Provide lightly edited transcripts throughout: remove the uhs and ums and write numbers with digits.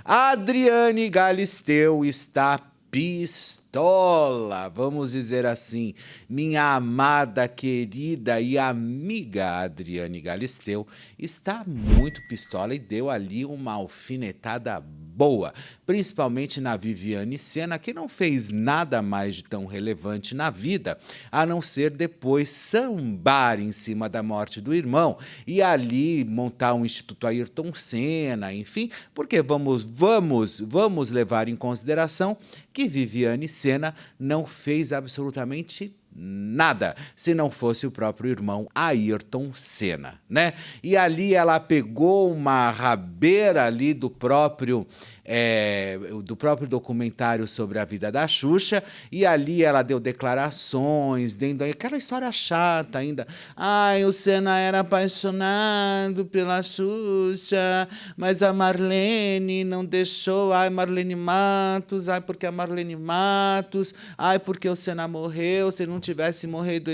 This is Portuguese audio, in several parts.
Adriane Galisteu está pistola, vamos dizer assim. Minha amada, querida e amiga Adriane Galisteu está muito pistola e deu ali uma alfinetada boa, principalmente na Viviane Sena, que não fez nada mais de tão relevante na vida, a não ser depois sambar em cima da morte do irmão e ali montar um Instituto Ayrton Senna, enfim, porque vamos levar em consideração que Viviane Sena não fez absolutamente nada, se não fosse o próprio irmão Ayrton Senna, né? E ali ela pegou uma rabeira ali do próprio documentário sobre a vida da Xuxa, e ali ela deu declarações, dentro aquela história chata ainda. Ai, o Senna era apaixonado pela Xuxa, mas a Marlene não deixou. Ai, Marlene Matos, ai, porque a Marlene Matos, ai, porque o Senna morreu. Se ele não tivesse morrido,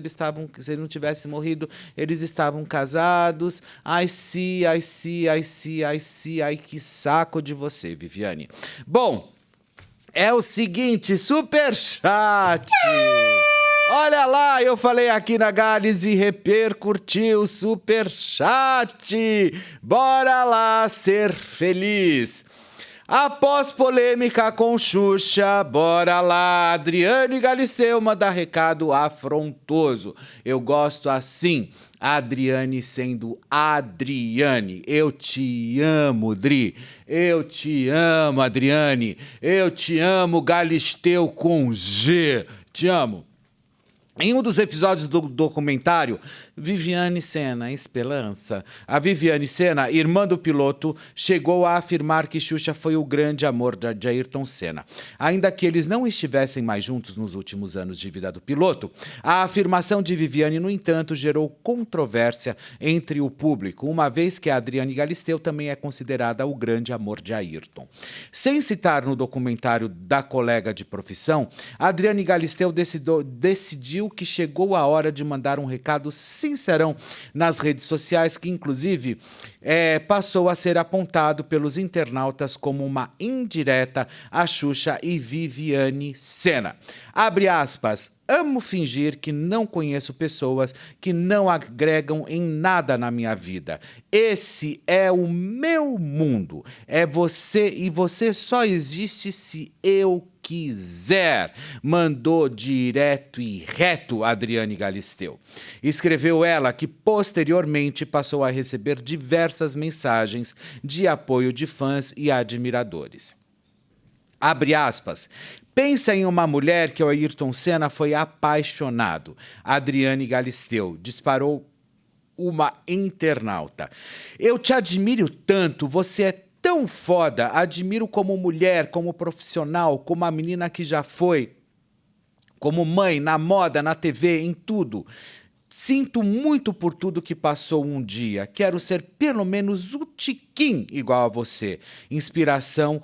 eles estavam casados. Ai, sim, ai, sim, ai, sim, ai, sim, ai, que saco de você, Viviane. Bom, é o seguinte, superchat. Olha lá, eu falei aqui na Gales e repercutiu o superchat. Bora lá ser feliz. Após polêmica com Xuxa, bora lá, Adriane Galisteu manda recado afrontoso. Eu gosto assim, Adriane sendo Adriane. Eu te amo, Dri. Eu te amo, Adriane. Eu te amo, Galisteu com G. Te amo. Em um dos episódios do documentário, Viviane Sena, Esperança, a Viviane Sena, irmã do piloto, chegou a afirmar que Xuxa foi o grande amor de Ayrton Senna. Ainda que eles não estivessem mais juntos nos últimos anos de vida do piloto, a afirmação de Viviane, no entanto, gerou controvérsia entre o público, uma vez que a Adriane Galisteu também é considerada o grande amor de Ayrton. Sem citar no documentário da colega de profissão, a Adriane Galisteu decidiu que chegou a hora de mandar um recado sincerão nas redes sociais, que inclusive passou a ser apontado pelos internautas como uma indireta a Xuxa e Viviane Sena. Abre aspas. Amo fingir que não conheço pessoas que não agregam em nada na minha vida. Esse é o meu mundo. É você e você só existe se eu quiser. Mandou direto e reto Adriane Galisteu. Escreveu ela que posteriormente passou a receber diversas mensagens de apoio de fãs e admiradores. Abre aspas. Pensa em uma mulher que o Ayrton Senna foi apaixonado. Adriane Galisteu disparou uma internauta. Eu te admiro tanto, você é tão foda, admiro como mulher, como profissional, como a menina que já foi, como mãe, na moda, na TV, em tudo. Sinto muito por tudo que passou um dia. Quero ser pelo menos um tiquinho igual a você. Inspiração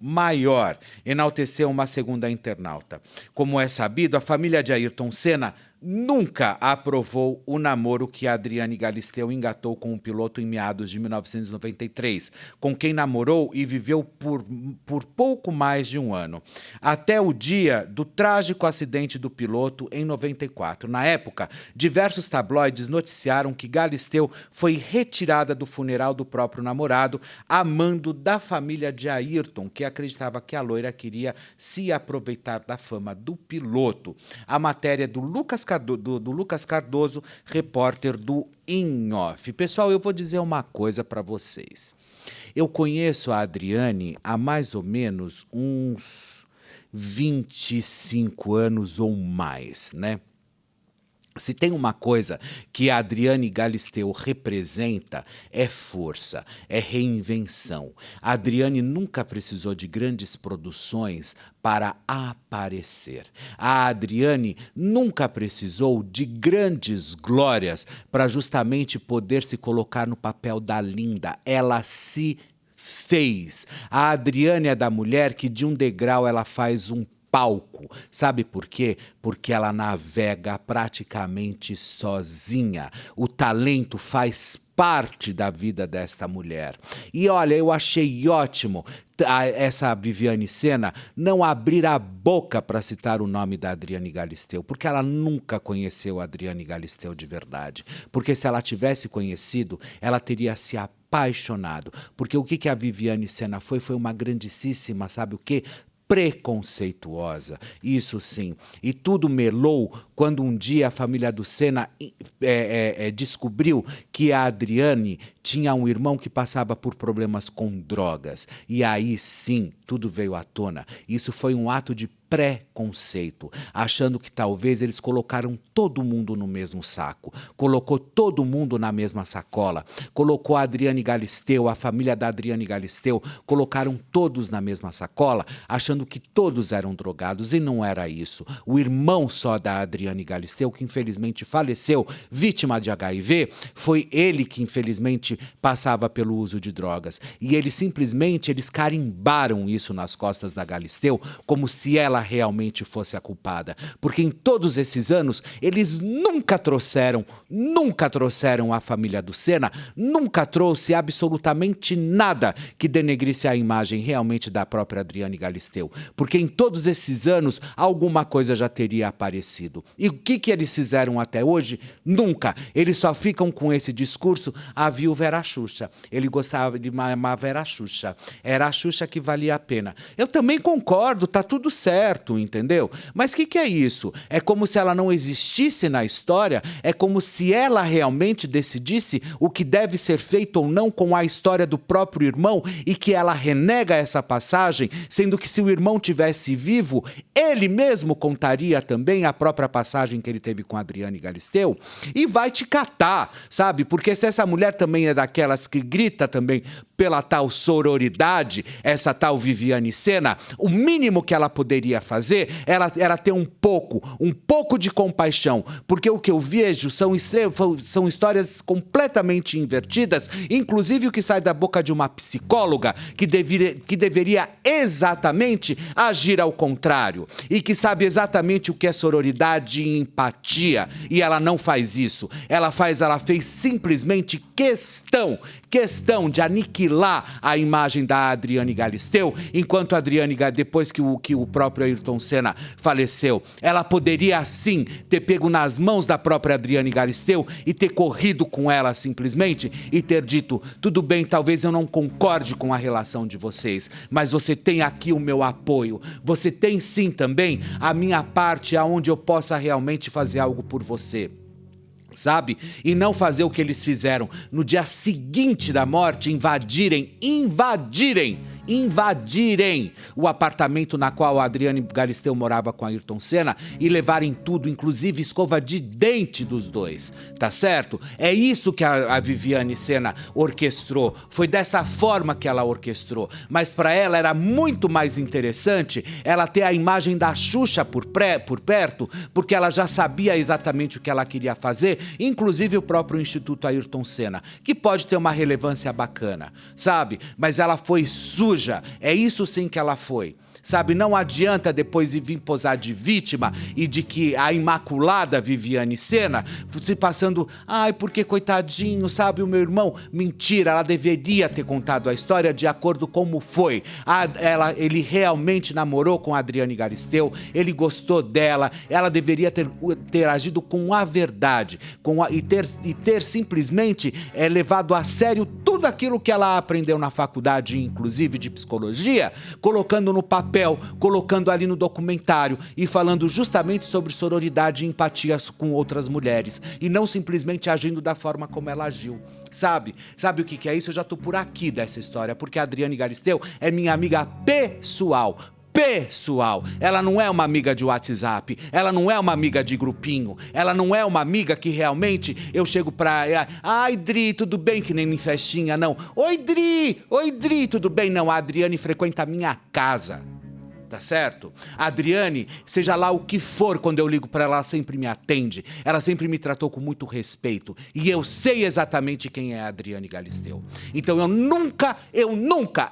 maior, enalteceu uma segunda internauta. Como é sabido, a família de Ayrton Senna nunca aprovou o namoro que Adriane Galisteu engatou com o piloto em meados de 1993, com quem namorou e viveu por pouco mais de um ano, até o dia do trágico acidente do piloto em 94. Na época, diversos tabloides noticiaram que Galisteu foi retirada do funeral do próprio namorado, a mando da família de Ayrton, que acreditava que a loira queria se aproveitar da fama do piloto. A matéria do Lucas Cardoso, repórter do In Off. Pessoal, eu vou dizer uma coisa para vocês. Eu conheço a Adriane há mais ou menos uns 25 anos ou mais, né? Se tem uma coisa que a Adriane Galisteu representa, é força, é reinvenção. A Adriane nunca precisou de grandes produções para aparecer. A Adriane nunca precisou de grandes glórias para justamente poder se colocar no papel da linda. Ela se fez. A Adriane é da mulher que de um degrau ela faz um palco. Sabe por quê? Porque ela navega praticamente sozinha. O talento faz parte da vida desta mulher. E olha, eu achei ótimo essa Viviane Sena não abrir a boca para citar o nome da Adriane Galisteu, porque ela nunca conheceu a Adriane Galisteu de verdade. Porque se ela tivesse conhecido, ela teria se apaixonado. Porque o que a Viviane Sena foi uma grandíssima, sabe o quê? Preconceituosa, isso sim. E tudo melou quando um dia a família do Sena descobriu que a Adriane tinha um irmão que passava por problemas com drogas. E aí sim, tudo veio à tona. Isso foi um ato de preconceito, achando que talvez eles colocaram todo mundo no mesmo saco, colocou todo mundo na mesma sacola, colocou a Adriane Galisteu, a família da Adriane Galisteu, colocaram todos na mesma sacola, achando que todos eram drogados, e não era isso. O irmão só da Adriane Galisteu, que infelizmente faleceu, vítima de HIV, foi ele que infelizmente passava pelo uso de drogas, e eles carimbaram isso nas costas da Galisteu, como se ela realmente fosse a culpada. Porque em todos esses anos, eles nunca trouxeram a família do Sena, nunca trouxe absolutamente nada que denegrisse a imagem realmente da própria Adriane Galisteu. Porque em todos esses anos, alguma coisa já teria aparecido. E o que eles fizeram até hoje? Nunca. Eles só ficam com esse discurso, a viúva era a Xuxa. Ele gostava de amava era a Xuxa. Era a Xuxa que valia a pena. Eu também concordo, tá tudo certo, entendeu? Mas o que é isso? É como se ela não existisse na história, é como se ela realmente decidisse o que deve ser feito ou não com a história do próprio irmão e que ela renega essa passagem, sendo que se o irmão tivesse vivo, ele mesmo contaria também a própria passagem que ele teve com a Adriane Galisteu e vai te catar, sabe? Porque se essa mulher também é daquelas que grita também pela tal sororidade, essa tal Viviane Sena, o mínimo que ela poderia fazer era ter um pouco de compaixão, porque o que eu vejo são histórias completamente invertidas, inclusive o que sai da boca de uma psicóloga que deveria exatamente agir ao contrário, e que sabe exatamente o que é sororidade e empatia, e ela não faz isso, ela fez simplesmente questão de aniquilar a imagem da Adriane Galisteu, enquanto a Adriane, depois que o próprio Ayrton Senna faleceu, ela poderia sim ter pego nas mãos da própria Adriane Galisteu e ter corrido com ela simplesmente e ter dito, tudo bem, talvez eu não concorde com a relação de vocês, mas você tem aqui o meu apoio, você tem sim também a minha parte aonde eu possa realmente fazer algo por você. Sabe? E não fazer o que eles fizeram no dia seguinte da morte, invadirem o apartamento na qual a Adriane Galisteu morava com a Ayrton Senna e levarem tudo, inclusive escova de dente dos dois, tá certo? É isso que a Viviane Sena orquestrou, foi dessa forma que ela orquestrou, mas para ela era muito mais interessante ela ter a imagem da Xuxa por perto, porque ela já sabia exatamente o que ela queria fazer, inclusive o próprio Instituto Ayrton Senna, que pode ter uma relevância bacana, sabe? Mas ela foi suja. É isso sim que ela foi. Sabe, não adianta depois vir posar de vítima e de que a imaculada Viviane Sena se passando, ai, porque coitadinho, sabe, o meu irmão. Mentira, ela deveria ter contado a história de acordo com como foi. Ele realmente namorou com a Adriane Galisteu, ele gostou dela, ela deveria ter agido com a verdade, e ter simplesmente levado a sério tudo aquilo que ela aprendeu na faculdade, inclusive de psicologia, colocando no papel, colocando ali no documentário e falando justamente sobre sororidade e empatia com outras mulheres e não simplesmente agindo da forma como ela agiu. Sabe o que é isso? Eu já tô por aqui dessa história, porque a Adriane Galisteu é minha amiga pessoal. Ela não é uma amiga de WhatsApp, ela não é uma amiga de grupinho, ela não é uma amiga que realmente eu chego pra ela, ai Dri, tudo bem, que nem em festinha, não. Oi Dri, tudo bem? Não, a Adriane frequenta a minha casa. Tá certo? A Adriane, seja lá o que for, quando eu ligo pra ela, ela sempre me atende. Ela sempre me tratou com muito respeito. E eu sei exatamente quem é a Adriane Galisteu. Então eu nunca,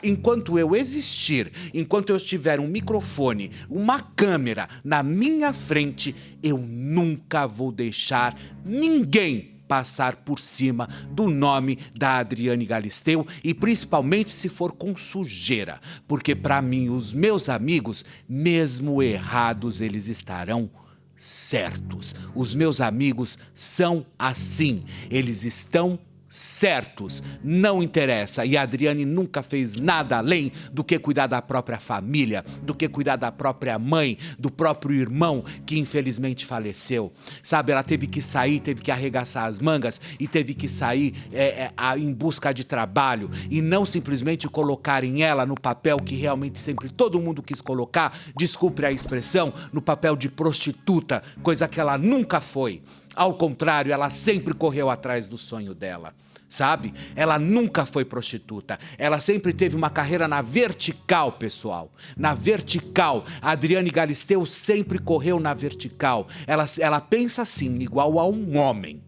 enquanto eu existir, enquanto eu tiver um microfone, uma câmera na minha frente, eu nunca vou deixar ninguém passar por cima do nome da Adriane Galisteu e principalmente se for com sujeira, porque para mim os meus amigos, mesmo errados, eles estarão certos. Os meus amigos são assim, eles estão certos, não interessa. E a Adriane nunca fez nada além do que cuidar da própria família, do que cuidar da própria mãe, do próprio irmão que infelizmente faleceu. Sabe, ela teve que sair, teve que arregaçar as mangas e teve que sair em busca de trabalho e não simplesmente colocarem ela no papel que realmente sempre todo mundo quis colocar, desculpe a expressão, no papel de prostituta, coisa que ela nunca foi. Ao contrário, ela sempre correu atrás do sonho dela, sabe? Ela nunca foi prostituta. Ela sempre teve uma carreira na vertical, pessoal. Na vertical. A Adriane Galisteu sempre correu na vertical. Ela pensa assim, igual a um homem.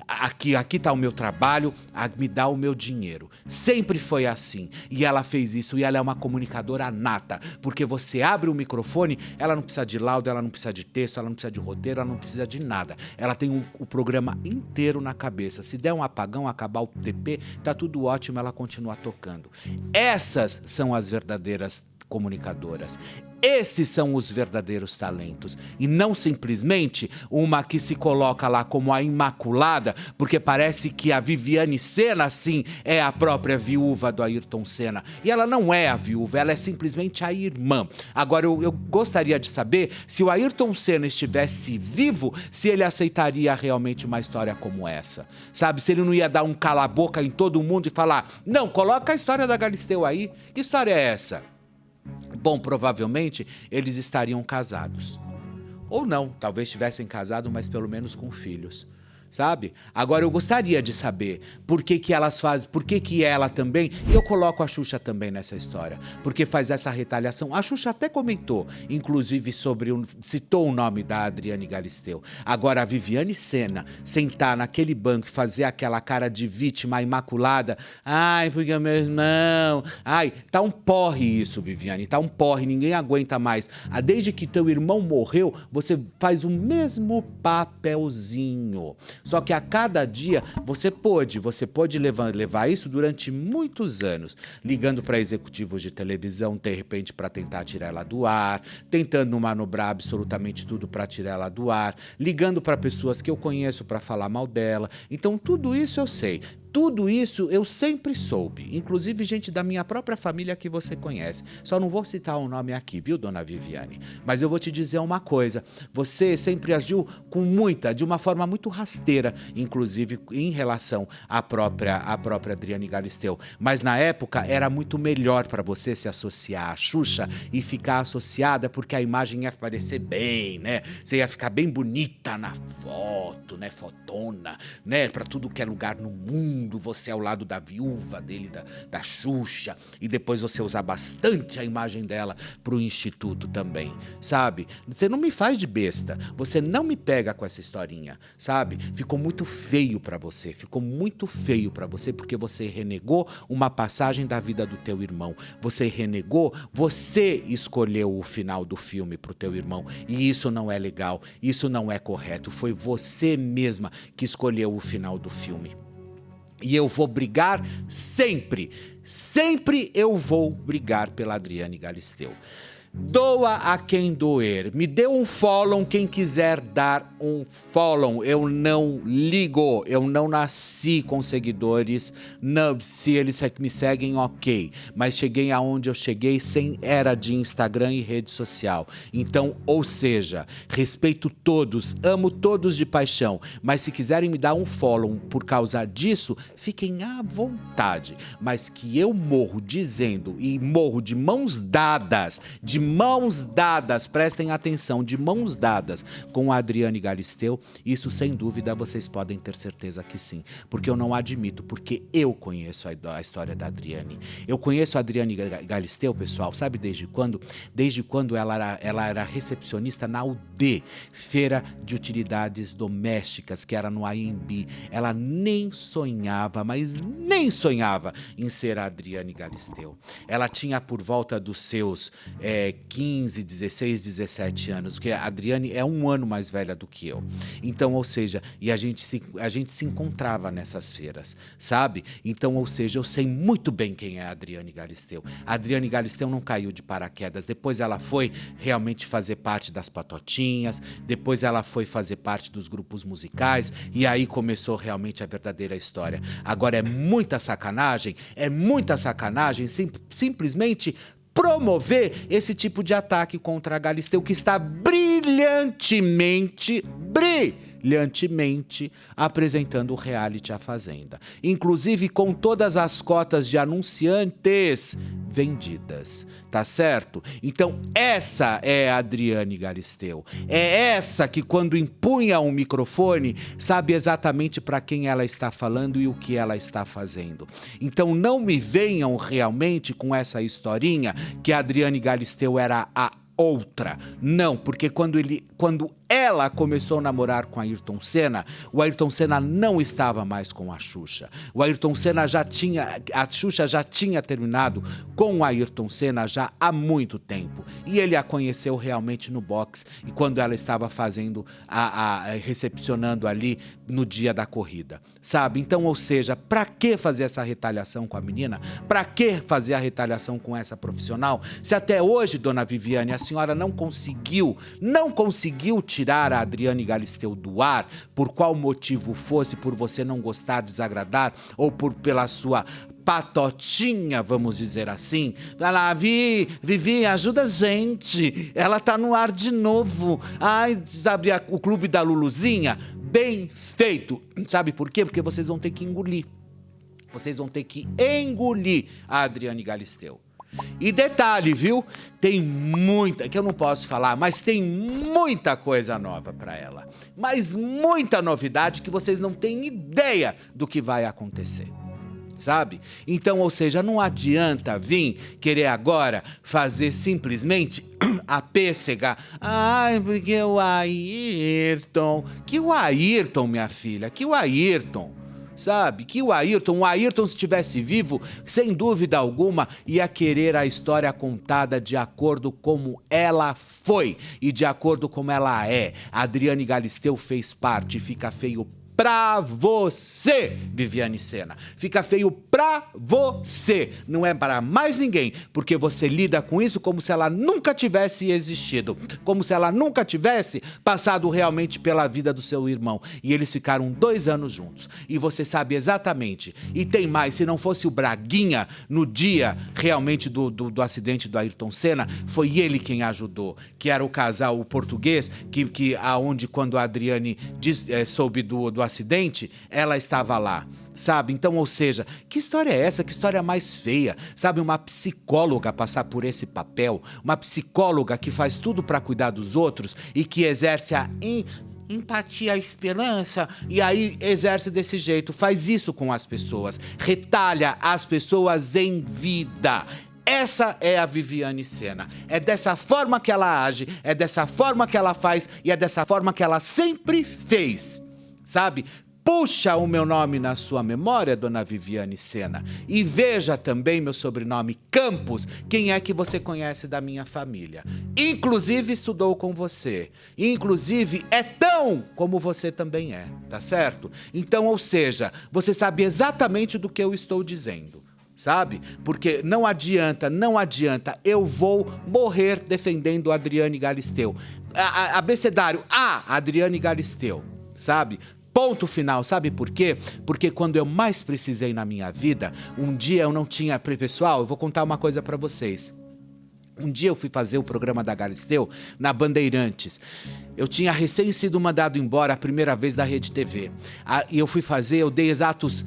Aqui tá o meu trabalho, me dá o meu dinheiro. Sempre foi assim. E ela fez isso. E ela é uma comunicadora nata. Porque você abre o microfone, ela não precisa de laudo, ela não precisa de texto, ela não precisa de roteiro, ela não precisa de nada. Ela tem o programa inteiro na cabeça. Se der um apagão, acabar o TP, tá tudo ótimo, ela continua tocando. Essas são as verdadeiras comunicadoras. Esses são os verdadeiros talentos. E não simplesmente uma que se coloca lá como a Imaculada, porque parece que a Viviane Senna, sim, é a própria viúva do Ayrton Senna. E ela não é a viúva, ela é simplesmente a irmã. Agora, eu gostaria de saber se o Ayrton Senna estivesse vivo, se ele aceitaria realmente uma história como essa. Sabe, se ele não ia dar um cala-boca em todo mundo e falar, não, coloca a história da Galisteu aí. Que história é essa? Bom, provavelmente eles estariam casados. Ou não, talvez tivessem casado, mas pelo menos com filhos. Sabe? Agora eu gostaria de saber por que elas fazem, por que ela também, e eu coloco a Xuxa também nessa história, porque faz essa retaliação. A Xuxa até comentou, inclusive citou o nome da Adriane Galisteu. Agora a Viviane Senna sentar naquele banco e fazer aquela cara de vítima imaculada, ai, porque é meu irmão, ai, tá um porre isso, Viviane, tá um porre, ninguém aguenta mais. Desde que teu irmão morreu, você faz o mesmo papelzinho. Só que a cada dia você pode levar isso durante muitos anos, ligando para executivos de televisão, de repente para tentar tirar ela do ar, tentando manobrar absolutamente tudo para tirar ela do ar, ligando para pessoas que eu conheço para falar mal dela. Então tudo isso eu sei. Tudo isso eu sempre soube, inclusive gente da minha própria família que você conhece. Só não vou citar o nome aqui, viu, dona Viviane? Mas eu vou te dizer uma coisa, você sempre agiu de uma forma muito rasteira, inclusive em relação à própria Adriane Galisteu. Mas na época era muito melhor para você se associar à Xuxa e ficar associada, porque a imagem ia parecer bem, né? Você ia ficar bem bonita na foto, né? Fotona, né? Para tudo que é lugar no mundo. Você ao lado da viúva dele, da Xuxa, e depois você usar bastante a imagem dela pro Instituto também, sabe? Você não me faz de besta, você não me pega com essa historinha, sabe? Ficou muito feio pra você, porque você renegou uma passagem da vida do teu irmão, você escolheu o final do filme pro teu irmão, e isso não é legal, isso não é correto, foi você mesma que escolheu o final do filme. E eu vou brigar sempre eu vou brigar pela Adriane Galisteu. Doa a quem doer. Me dê um follow quem quiser dar um follow. Eu não ligo. Eu não nasci com seguidores. Não, se eles me seguem, ok. Mas cheguei aonde eu cheguei sem era de Instagram e rede social. Então, ou seja, respeito todos, amo todos de paixão. Mas se quiserem me dar um follow por causa disso, fiquem à vontade. Mas que eu morro dizendo e morro de mãos dadas, de mãos dadas, prestem atenção, de mãos dadas com a Adriane Galisteu, isso sem dúvida vocês podem ter certeza que sim, porque eu não admito, porque eu conheço a história da Adriane. Eu conheço a Adriane Galisteu, pessoal, sabe desde quando? Desde quando ela era recepcionista na UD, Feira de Utilidades Domésticas, que era no AMB. Ela nem sonhava, mas nem sonhava em ser a Adriane Galisteu. Ela tinha por volta dos seus 15, 16, 17 anos, porque a Adriane é um ano mais velha do que eu. Então, ou seja, e a gente se encontrava nessas feiras, sabe? Então, ou seja, eu sei muito bem quem é a Adriane Galisteu. A Adriane Galisteu não caiu de paraquedas. Depois ela foi realmente fazer parte das Patotinhas, depois ela foi fazer parte dos grupos musicais, e aí começou realmente a verdadeira história. Agora é muita sacanagem simplesmente promover esse tipo de ataque contra a Galisteu, que está brilhantemente apresentando o reality A Fazenda. Inclusive com todas as cotas de anunciantes vendidas, tá certo? Então essa é a Adriane Galisteu. É essa que quando empunha um microfone sabe exatamente para quem ela está falando e o que ela está fazendo. Então não me venham realmente com essa historinha que a Adriane Galisteu era a outra. Não, porque quando ela começou a namorar com Ayrton Senna, o Ayrton Senna não estava mais com a Xuxa. A Xuxa já tinha terminado com o Ayrton Senna já há muito tempo. E ele a conheceu realmente no box, e quando ela estava fazendo recepcionando ali no dia da corrida, sabe? Então, ou seja, pra que fazer essa retaliação com a menina? Pra que fazer a retaliação com essa profissional? Se até hoje, dona Viviane, a senhora não conseguiu tirar a Adriane Galisteu do ar, por qual motivo fosse, por você não gostar, desagradar, ou pela sua patotinha, vamos dizer assim. Vai lá, Vivi, ajuda a gente. Ela tá no ar de novo. Ai, sabe o clube da Luluzinha? Bem feito. Sabe por quê? Porque vocês vão ter que engolir. Vocês vão ter que engolir a Adriane Galisteu. E detalhe, viu? Tem muita, que eu não posso falar, mas tem muita coisa nova pra ela. Mas muita novidade que vocês não têm ideia do que vai acontecer. Sabe? Então, ou seja, não adianta vir querer agora fazer simplesmente a pêssega. Ai, porque o Ayrton... Que o Ayrton, minha filha, que o Ayrton... Sabe, que o Ayrton, se estivesse vivo, sem dúvida alguma, ia querer a história contada de acordo como ela foi e de acordo como ela é. A Adriane Galisteu fez parte, fica feio pra você, Viviane Senna. Fica feio pra você, não é para mais ninguém, porque você lida com isso como se ela nunca tivesse existido, como se ela nunca tivesse passado realmente pela vida do seu irmão. E eles ficaram 2 anos juntos. E você sabe exatamente. E tem mais, se não fosse o Braguinha, no dia realmente do acidente do Ayrton Senna, foi ele quem ajudou, que era o casal, o português, aonde quando a Adriane soube do acidente, ela estava lá, sabe? Então, ou seja, que história é essa? Que história mais feia, sabe? Uma psicóloga passar por esse papel, uma psicóloga que faz tudo para cuidar dos outros e que exerce a empatia, a esperança, e aí exerce desse jeito, faz isso com as pessoas, retalha as pessoas em vida. Essa é a Viviane Senna. É dessa forma que ela age, é dessa forma que ela faz e é dessa forma que ela sempre fez. Sabe? Puxa o meu nome na sua memória, dona Viviane Senna. E veja também meu sobrenome, Campos, quem é que você conhece da minha família. Inclusive estudou com você. Inclusive é tão como você também é, tá certo? Então, ou seja, você sabe exatamente do que eu estou dizendo. Sabe? Porque não adianta, eu vou morrer defendendo a Adriane Galisteu. Abecedário, Adriane Galisteu. Sabe? Ponto final, sabe por quê? Porque quando eu mais precisei na minha vida, um dia eu não tinha... Pessoal, eu vou contar uma coisa pra vocês. Um dia eu fui fazer o programa da Galisteu na Bandeirantes. Eu tinha recém sido mandado embora a primeira vez da Rede TV. E eu fui fazer, eu dei exatos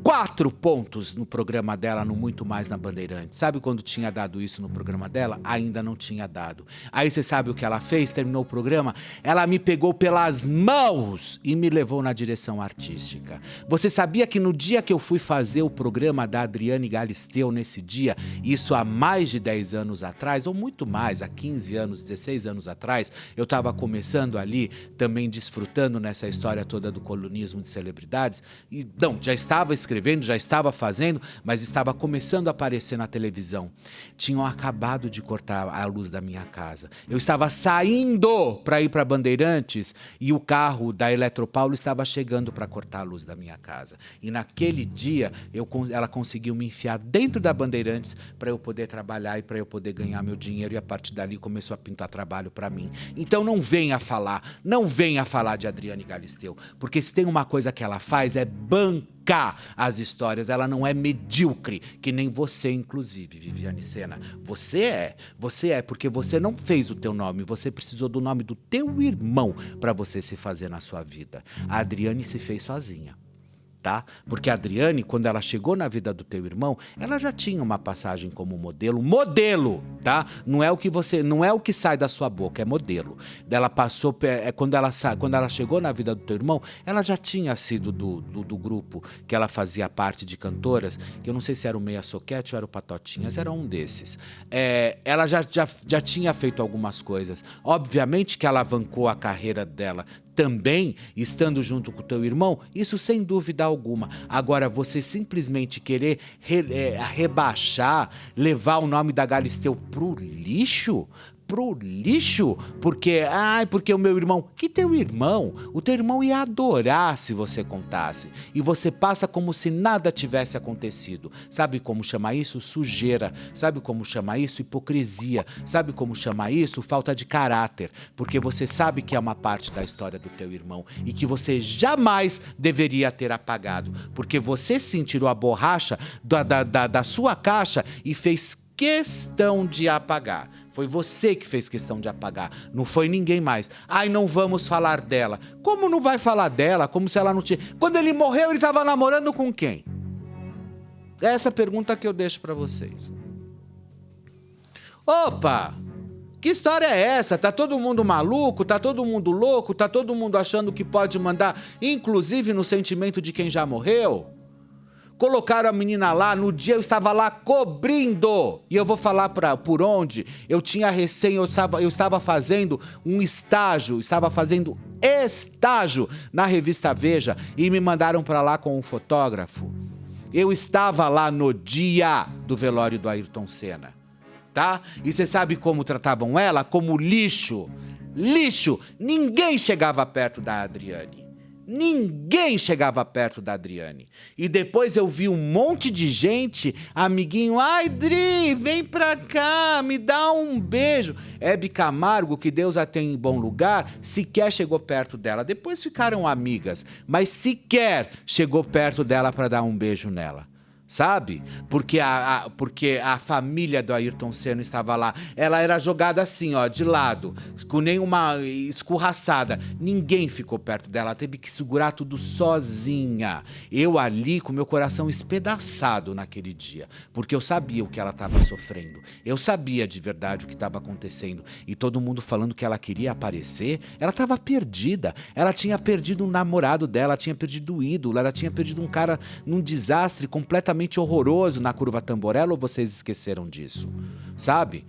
4 pontos no programa dela, no Muito Mais na Bandeirantes. Sabe quando tinha dado isso no programa dela? Ainda não tinha dado. Aí você sabe o que ela fez? Terminou o programa, ela me pegou pelas mãos e me levou na direção artística. Você sabia que no dia que eu fui fazer o programa da Adriane Galisteu, nesse dia, isso há mais de 10 anos atrás, ou muito mais, há 15 anos, 16 anos atrás, eu estava começando ali, também desfrutando nessa história toda do colunismo de celebridades, e não, já estava escrevendo, já estava fazendo, mas estava começando a aparecer na televisão. Tinham acabado de cortar a luz da minha casa. Eu estava saindo para ir para Bandeirantes e o carro da Eletropaulo estava chegando para cortar a luz da minha casa. E naquele dia, ela conseguiu me enfiar dentro da Bandeirantes para eu poder trabalhar e para eu poder ganhar meu dinheiro, e a partir dali começou a pintar trabalho para mim. Então não venha falar de Adriane Galisteu, porque se tem uma coisa que ela faz é bancar as histórias. Ela não é medíocre, que nem você, inclusive, Viviane Sena. Você é, porque você não fez o teu nome, você precisou do nome do teu irmão para você se fazer na sua vida. A Adriane se fez sozinha. Tá? Porque a Adriane, quando ela chegou na vida do teu irmão, ela já tinha uma passagem como modelo, tá? Não é o que sai da sua boca, é modelo. Ela passou, quando ela chegou na vida do teu irmão, ela já tinha sido do grupo que ela fazia parte de cantoras, que eu não sei se era o Meia Soquete ou era o Patotinhas, era um desses. Ela já tinha feito algumas coisas. Obviamente que alavancou a carreira dela também, estando junto com o teu irmão, isso sem dúvida alguma. Agora, você simplesmente querer rebaixar, levar o nome da Galisteu pro lixo? Porque o meu irmão... Que teu irmão? O teu irmão ia adorar se você contasse. E você passa como se nada tivesse acontecido. Sabe como chama isso? Sujeira. Sabe como chama isso? Hipocrisia. Sabe como chama isso? Falta de caráter. Porque você sabe que é uma parte da história do teu irmão e que você jamais deveria ter apagado. Porque você sim tirou a borracha da sua caixa e fez questão de apagar. Foi você que fez questão de apagar, não foi ninguém mais. Ai, não vamos falar dela. Como não vai falar dela? Como se ela não tinha... Quando ele morreu, ele estava namorando com quem? É essa pergunta que eu deixo para vocês. Opa! Que história é essa? Tá todo mundo maluco? Tá todo mundo louco? Tá todo mundo achando que pode mandar, inclusive no sentimento de quem já morreu? Colocaram a menina lá, no dia eu estava lá cobrindo. E eu vou falar por onde. Eu estava fazendo um estágio, na revista Veja e me mandaram para lá com um fotógrafo. Eu estava lá no dia do velório do Ayrton Senna, tá? E você sabe como tratavam ela? Como lixo. Lixo. Ninguém chegava perto da Adriane. Ninguém chegava perto da Adriane. E depois eu vi um monte de gente, amiguinho, ai, Dri, vem pra cá, me dá um beijo. Hebe Camargo, que Deus a tem em bom lugar, sequer chegou perto dela. Depois ficaram amigas, mas sequer chegou perto dela para dar um beijo nela. Sabe? Porque a família do Ayrton Senna estava lá. Ela era jogada assim, ó, de lado, com nenhuma escorraçada. Ninguém ficou perto dela, teve que segurar tudo sozinha. Eu ali com meu coração espedaçado naquele dia, porque eu sabia o que ela estava sofrendo. Eu sabia de verdade o que estava acontecendo. E todo mundo falando que ela queria aparecer. Ela estava perdida. Ela tinha perdido um namorado dela, ela tinha perdido o ídolo, ela tinha perdido um cara num desastre completamente horroroso na Curva Tamborella, ou vocês esqueceram disso? Sabe?